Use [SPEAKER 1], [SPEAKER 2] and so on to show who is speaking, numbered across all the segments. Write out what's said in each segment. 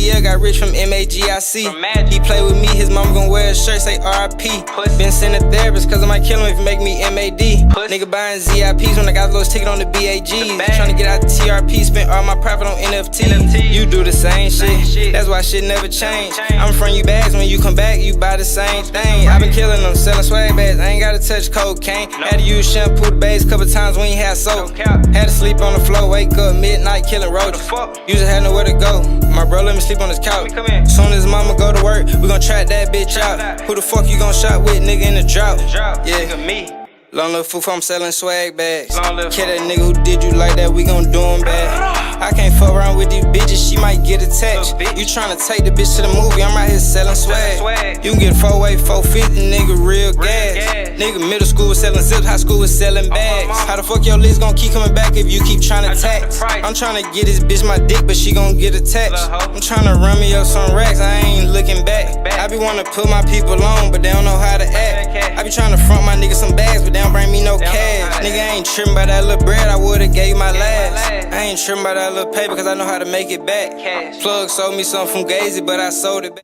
[SPEAKER 1] ATL, got rich from MAGIC. He play with me, his mama gon' wear a shirt, say RIP. Been sent a therapist, cause I might kill him if you make me MAD. Nigga buying ZIPs when I got those ticket on the BAGs. Tryna get out the TRP, spent all my profit on NFT. You do the same shit, that's why shit never change. I'm from you bags, when you come back, you buy the same thing. I been killing them, selling swag bags, I ain't gotta touch cocaine. Had to use shampoo the base couple times when you had soap. Had to sleep on the floor, wake up midnight, killing roaches. Usually had nowhere to go, my bro let me sleep on his couch. Soon as mama go to work, we gon' track that bitch out. Who the fuck you gon' shop with, nigga, in the drought? Yeah, me. Long little foof, I'm selling swag bags. Kill that nigga who did you like that, we gon' do him bad. I can't fuck around with these bitches, she might get attached. You tryna take the bitch to the movie, I'm out here selling swag. You can get 4-way, 450, nigga, real gas. Nigga, middle school was selling zips, high school was selling bags. How the fuck your list gon' keep coming back if you keep tryna tax? I'm tryna get this bitch my dick, but she gon' get attached. I'm tryna run me up some racks, I ain't looking back. I be wanna put my people on, but they don't know how to act. I be tryna front my niggas some bags, but they don't bring me no cash. Nigga, I ain't trippin' by that little bread, I would've gave you my last. I ain't trippin' by that little paper, cause I know how to make it back. Plug sold me something from Gazy, but I sold it back.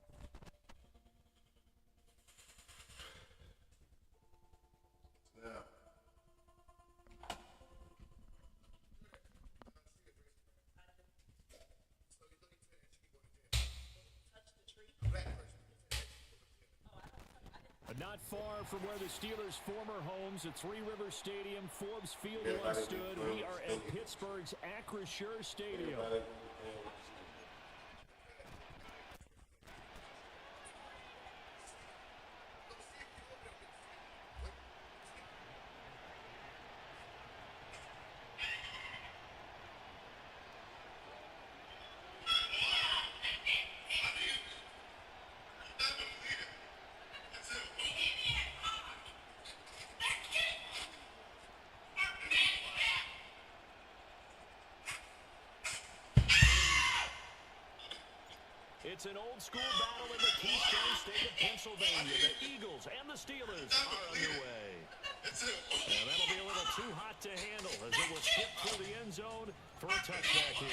[SPEAKER 2] Not far from where the Steelers' former homes at Three Rivers Stadium, Forbes Field once stood, we are at Pittsburgh's Acrisure Stadium. It's an old-school battle in the Keystone State of Pennsylvania. The Eagles and the Steelers are underway. And that'll be a little too hot to handle as it will skip through the end zone for a touchback here.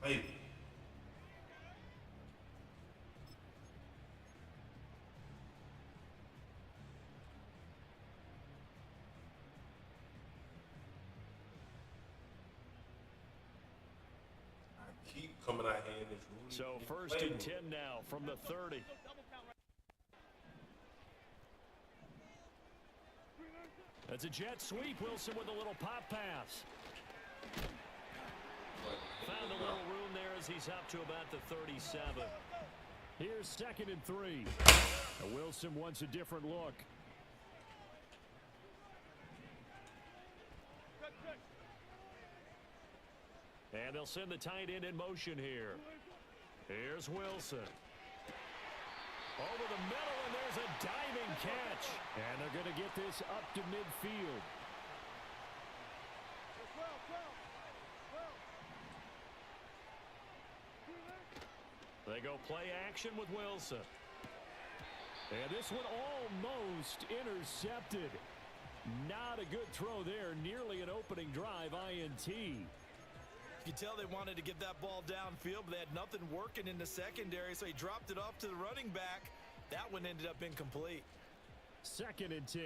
[SPEAKER 3] Maybe. Keep coming out here in this room.
[SPEAKER 2] So first and 10 now from the 30. That's a jet sweep. Wilson with a little pop pass. Found a little room there as he's up to about the 37. Here's 2nd and 3. And Wilson wants a different look. And they'll send the tight end in motion here. Here's Wilson. Over the middle, and there's a diving catch. And they're going to get this up to midfield. They go play action with Wilson. And this one almost intercepted. Not a good throw there. Nearly an opening drive INT.
[SPEAKER 4] You could tell they wanted to get that ball downfield, but they had nothing working in the secondary, so he dropped it off to the running back. That one ended up incomplete.
[SPEAKER 2] 2nd and 10.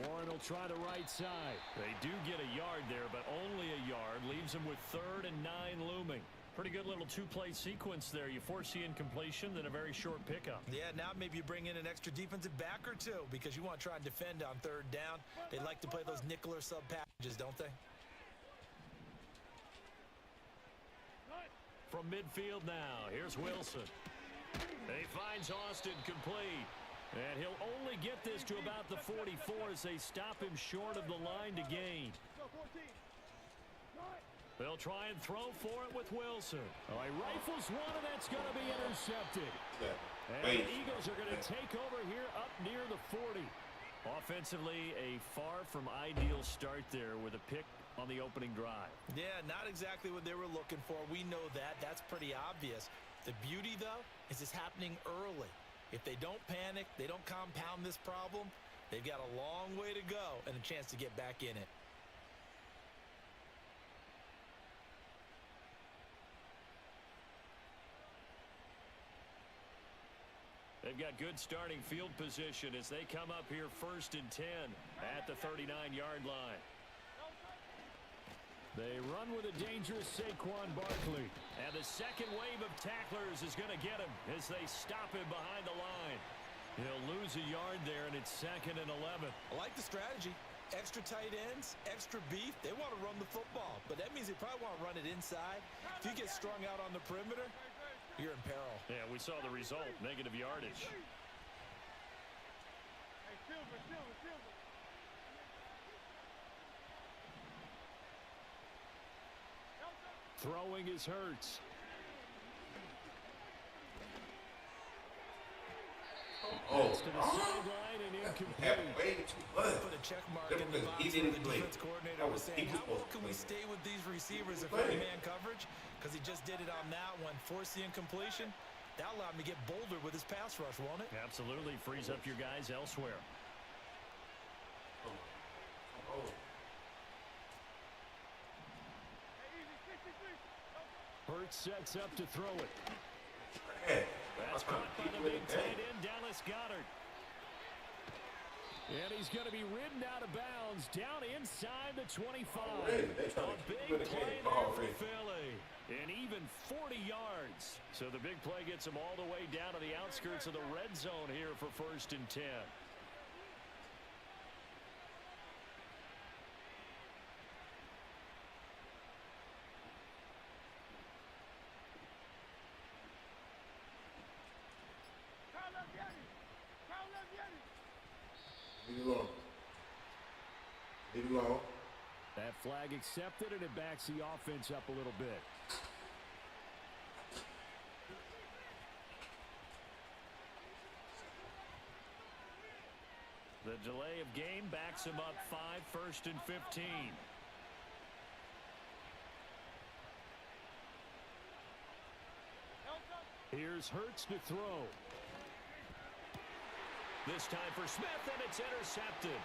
[SPEAKER 2] Warren will try the right side. They do get a yard there, but only a yard. Leaves them with 3rd and 9 looming. Pretty good little two-play sequence there. You foresee incompletion, then a very short pickup.
[SPEAKER 4] Yeah, now maybe you bring in an extra defensive back or two because you want to try and defend on 3rd down. They like to play those nickel or sub packages, don't they?
[SPEAKER 2] From midfield now, here's Wilson. He finds Austin complete. And he'll only get this to about the 44 as they stop him short of the line to gain. They'll try and throw for it with Wilson. Oh, he rifles one, and that's going to be intercepted. And the Eagles are going to take over here up near the 40. Offensively, a far from ideal start there with a pick on the opening drive.
[SPEAKER 4] Yeah, not exactly what they were looking for. We know that. That's pretty obvious. The beauty, though, is it's happening early. If they don't panic, they don't compound this problem, they've got a long way to go and a chance to get back in it.
[SPEAKER 2] They've got good starting field position as they come up here 1st and 10 at the 39-yard line. They run with a dangerous Saquon Barkley. And the second wave of tacklers is going to get him as they stop him behind the line. He'll lose a yard there, and it's 2nd and 11.
[SPEAKER 4] I like the strategy. Extra tight ends, extra beef. They want to run the football, but that means they probably want to run it inside. If you get strung out on the perimeter, you're in peril.
[SPEAKER 2] Yeah, we saw the result, negative yardage. Throwing is Hurts. Gets to the sideline and incomplete.
[SPEAKER 4] Put a check mark in the box where the defense coordinator was saying, how well can we stay with these receivers if any man coverage? Because he just did it on that one. Force the incompletion. That allowed him to get bolder with his pass rush, won't it?
[SPEAKER 2] Absolutely. Frees up your guys elsewhere. Hurts sets up to throw it. That's caught by the big tight end, Dallas Goedert. And he's going to be ridden out of bounds down inside the 25. A big play there for Philly. And even 40 yards. So the big play gets him all the way down to the outskirts of the red zone here for 1st and 10. That flag accepted, and it backs the offense up a little bit. The delay of game backs him up 5, 1st and 15. Here's Hurts to throw. This time for Smith, and it's intercepted.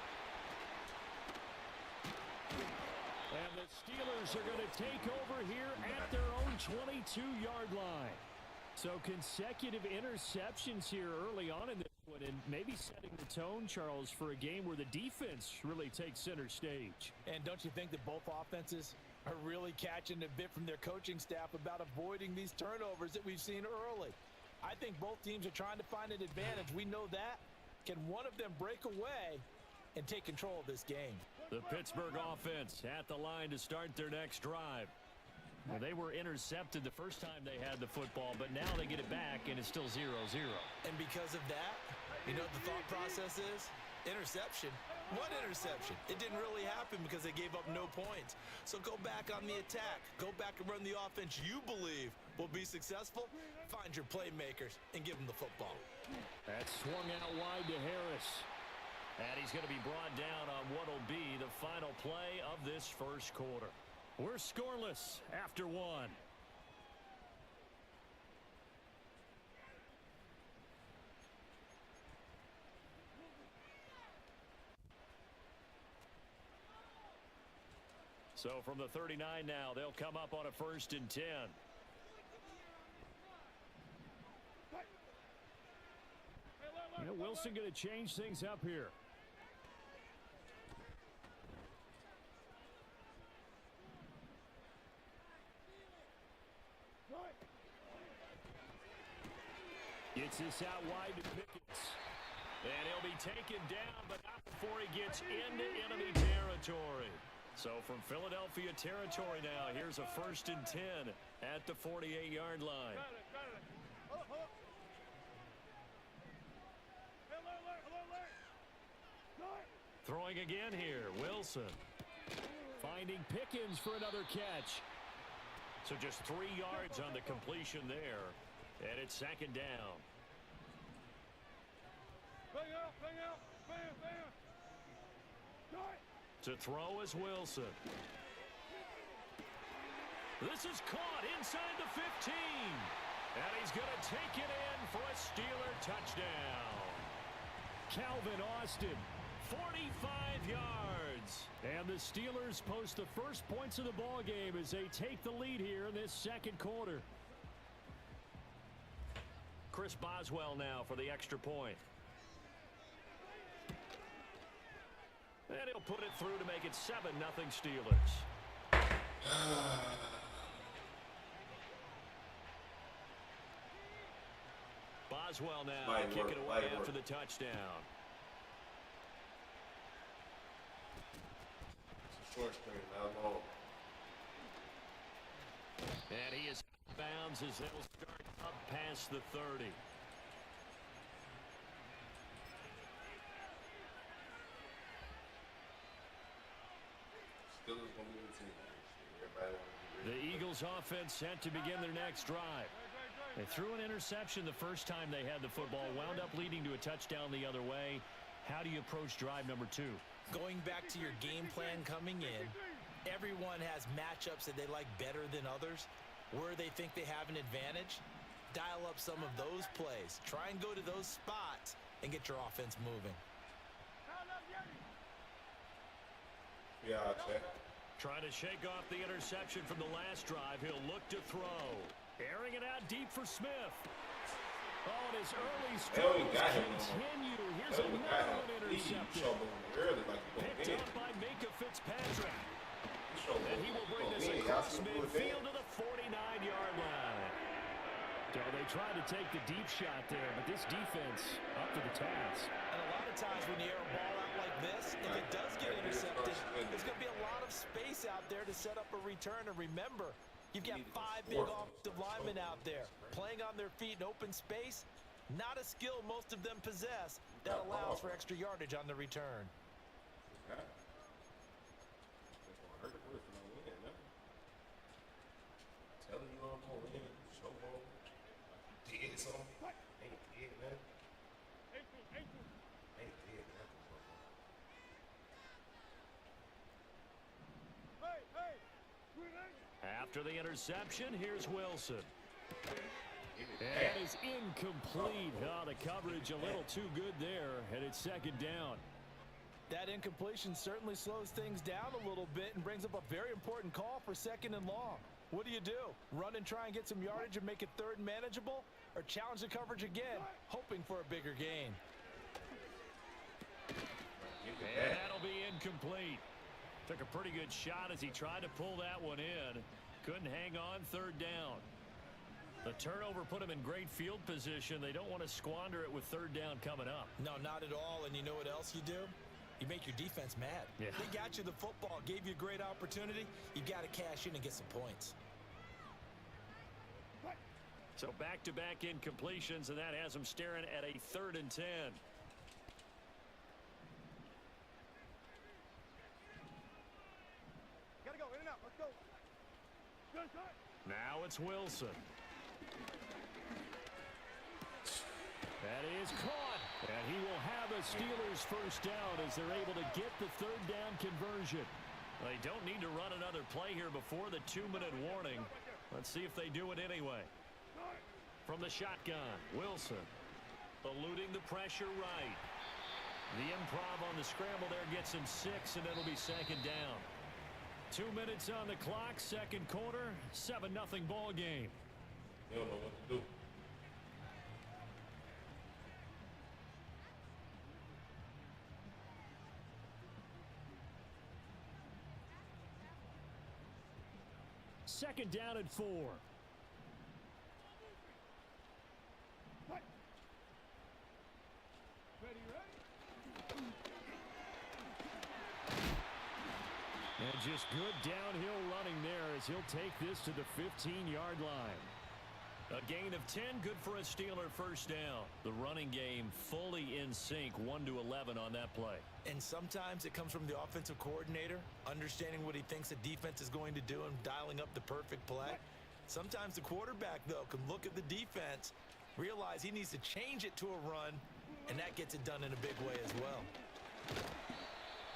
[SPEAKER 2] And the Steelers are going to take over here at their own 22-yard line. So consecutive interceptions here early on in this one, and maybe setting the tone, Charles, for a game where the defense really takes center stage.
[SPEAKER 4] And don't you think that both offenses are really catching a bit from their coaching staff about avoiding these turnovers that we've seen early? I think both teams are trying to find an advantage. We know that. Can one of them break away and take control of this game?
[SPEAKER 2] The Pittsburgh offense at the line to start their next drive. Well, they were intercepted the first time they had the football, but now they get it back, and it's still 0-0.
[SPEAKER 4] And because of that, you know what the thought process is? Interception. What interception? It didn't really happen because they gave up no points. So go back on the attack. Go back and run the offense you believe will be successful. Find your playmakers and give them the football.
[SPEAKER 2] That's swung out wide to Harris. And he's going to be brought down on what will be the final play of this first quarter. We're scoreless after one. So from the 39 now, they'll come up on a 1st and 10. You know, Wilson going to change things up here. Gets this out wide to Pickens. And he'll be taken down, but not before he gets into enemy territory. So from Philadelphia territory now, here's a 1st and 10 at the 48-yard line. Throwing again here, Wilson. Finding Pickens for another catch. So just 3 yards on the completion there. And it's 2nd down. To throw is Wilson. This is caught inside the 15. And he's going to take it in for a Steeler touchdown. Calvin Austin, 45 yards. And the Steelers post the first points of the ball game as they take the lead here in this second quarter. Chris Boswell now for the extra point. And he'll put it through to make it 7-0 Steelers. Boswell now kicking away after the touchdown.
[SPEAKER 3] Short screen, now long.
[SPEAKER 2] And he is bounds as they'll start up past the 30.
[SPEAKER 3] Still is going to be the team. Everybody wants to be
[SPEAKER 2] The Eagles offense set to begin their next drive. They threw an interception the first time they had the football, wound up leading to a touchdown the other way. How do you approach drive number 2?
[SPEAKER 4] Going back to your game plan coming in, everyone has matchups that they like better than others. Where they think they have an advantage, dial up some of those plays. Try and go to those spots and get your offense moving.
[SPEAKER 3] Yeah, I'll check.
[SPEAKER 2] Trying to shake off the interception from the last drive. He'll look to throw. Airing it out deep for Smith. Oh, and his early struggles continue. Here's another one intercepted. Picked up by Minka Fitzpatrick. And he will bring this across midfield to the 49-yard line. So they tried to take the deep shot there, but this defense up to the task.
[SPEAKER 4] And a lot of times when you air a ball out like this, if it does get intercepted, there's going to be a lot of space out there to set up a return. And remember, you've got 5 big offensive linemen out there playing on their feet in open space. Not a skill most of them possess that allows for extra yardage on the return.
[SPEAKER 3] Telling you I'm going to win. Show ball. Did something. Ain't did nothing. Ain't did nothing.
[SPEAKER 2] After the interception, here's Wilson. And that is incomplete. Oh, the coverage a little too good there, and it's second down.
[SPEAKER 4] That incompletion certainly slows things down a little bit and brings up a very important call for second and long. What do? Run and try and get some yardage and make it third and manageable? Or challenge the coverage again, hoping for a bigger gain?
[SPEAKER 2] And that'll be incomplete. Took a pretty good shot as he tried to pull that one in. Couldn't hang on, third down. The turnover put him in great field position. They don't want to squander it with third down coming up.
[SPEAKER 4] No, not at all. And you know what else you do? You make your defense mad.
[SPEAKER 2] Yeah.
[SPEAKER 4] They got you the football, gave you a great opportunity. You got to cash in and get some points.
[SPEAKER 2] So back-to-back incompletions, and that has them staring at a 3rd and 10.
[SPEAKER 5] Gotta go, in and out, let's go.
[SPEAKER 2] Now it's Wilson. That is caught. And he will have a Steelers first down as they're able to get the third down conversion. They don't need to run another play here before the 2-minute warning. Let's see if they do it anyway. From the shotgun, Wilson eluding the pressure right. The improv on the scramble there gets him 6, and it'll be second down. 2 minutes on the clock, second quarter, 7-0 ball game.
[SPEAKER 3] They don't know what to do.
[SPEAKER 2] Second down and 4. And just good downhill running there as he'll take this to the 15-yard line. A gain of 10, good for a Steeler first down. The running game fully in sync, 1-11 on that play.
[SPEAKER 4] And sometimes it comes from the offensive coordinator, understanding what he thinks the defense is going to do and dialing up the perfect play. Sometimes the quarterback, though, can look at the defense, realize he needs to change it to a run, and that gets it done in a big way as well.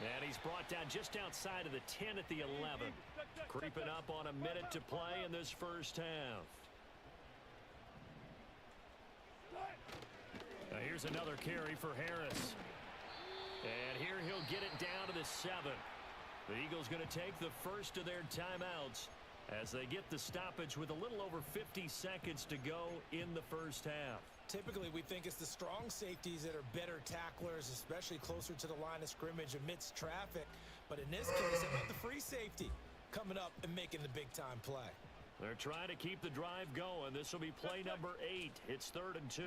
[SPEAKER 2] And he's brought down just outside of the 10 at the 11. Creeping up on a minute to play in this first half. Now here's another carry for Harris. And here he'll get it down to the 7. The Eagles going to take the first of their timeouts as they get the stoppage with a little over 50 seconds to go in the first half.
[SPEAKER 4] Typically, we think it's the strong safeties that are better tacklers, especially closer to the line of scrimmage amidst traffic. But in this case, how about the free safety coming up and making the big-time play?
[SPEAKER 2] They're trying to keep the drive going. This will be play number 8. It's 3rd and 2.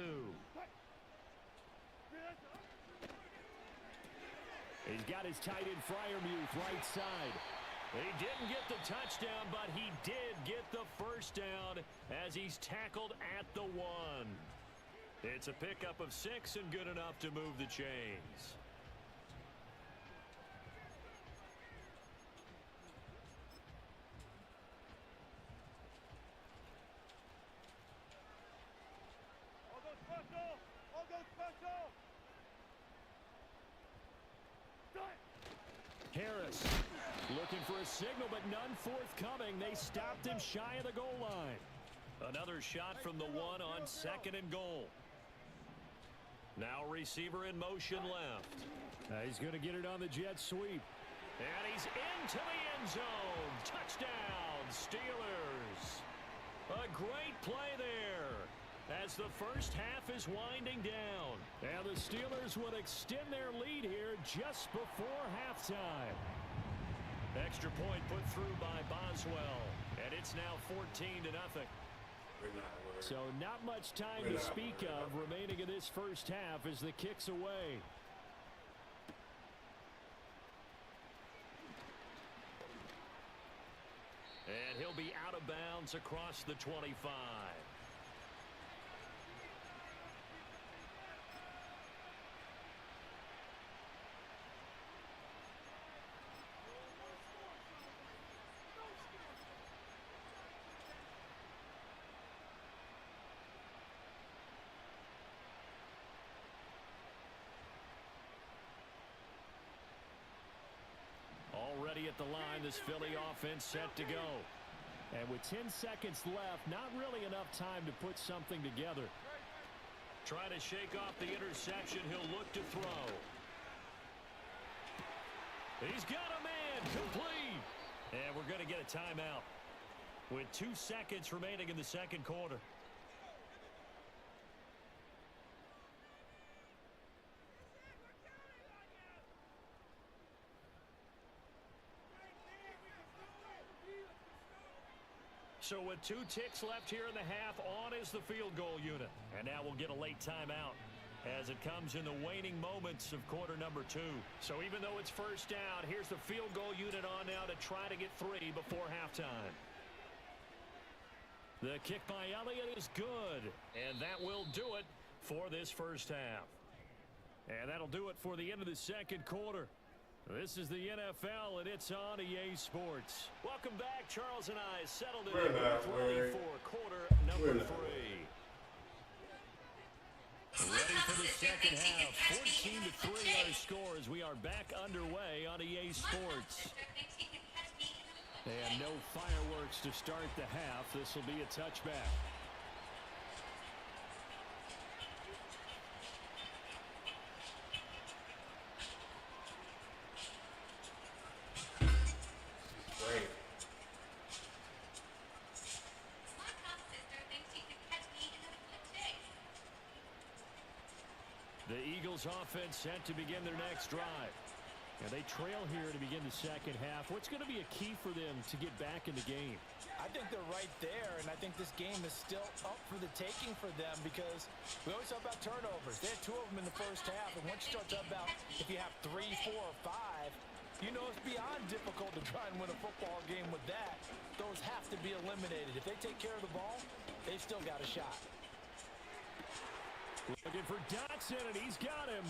[SPEAKER 2] He's got his tight end Freiermuth right side. He didn't get the touchdown, but he did get the first down as he's tackled at the 1. It's a pickup of 6 and good enough to move the chains. Harris looking for a signal, but none forthcoming. They stopped him shy of the goal line. Another shot from the 1 on 2nd and goal. Now receiver in motion left. He's going to get it on the jet sweep. And he's into the end zone. Touchdown, Steelers. A great play there as the first half is winding down. And the Steelers will extend their lead here just before halftime. Extra point put through by Boswell. And it's now 14-0. So not much time to speak of remaining in this first half as the kick's away. And he'll be out of bounds across the 25. Already at the line, this Philly offense set to go. And with 10 seconds left, not really enough time to put something together. Trying to shake off the interception, he'll look to throw. He's got a man, complete. And we're going to get a timeout with 2 seconds remaining in the second quarter. So with 2 ticks left here in the half, on is the field goal unit. And now we'll get a late timeout as it comes in the waning moments of quarter number 2. So even though it's first down, here's the field goal unit on now to try to get 3 before halftime. The kick by Elliott is good, and that will do it for this first half. And that'll do it for the end of the second quarter. This is the NFL, and it's on EA Sports. Welcome back. Charles and I settled in ready for quarter number 3. Ready for the second half. 14-3 our score as we are back underway on EA Sports. And no fireworks to start the half. This will be a touchback. The Eagles offense set to begin their next drive. And they trail here to begin the second half. What's going to be a key for them to get back in the game?
[SPEAKER 4] I think they're right there, and I think this game is still up for the taking for them because we always talk about turnovers. They had 2 of them in the first half, and once you start talking about if you have 3, 4, or 5, you know it's beyond difficult to try and win a football game with that. Those have to be eliminated. If they take care of the ball, they've still got a shot.
[SPEAKER 2] Looking for Dotson, and he's got him.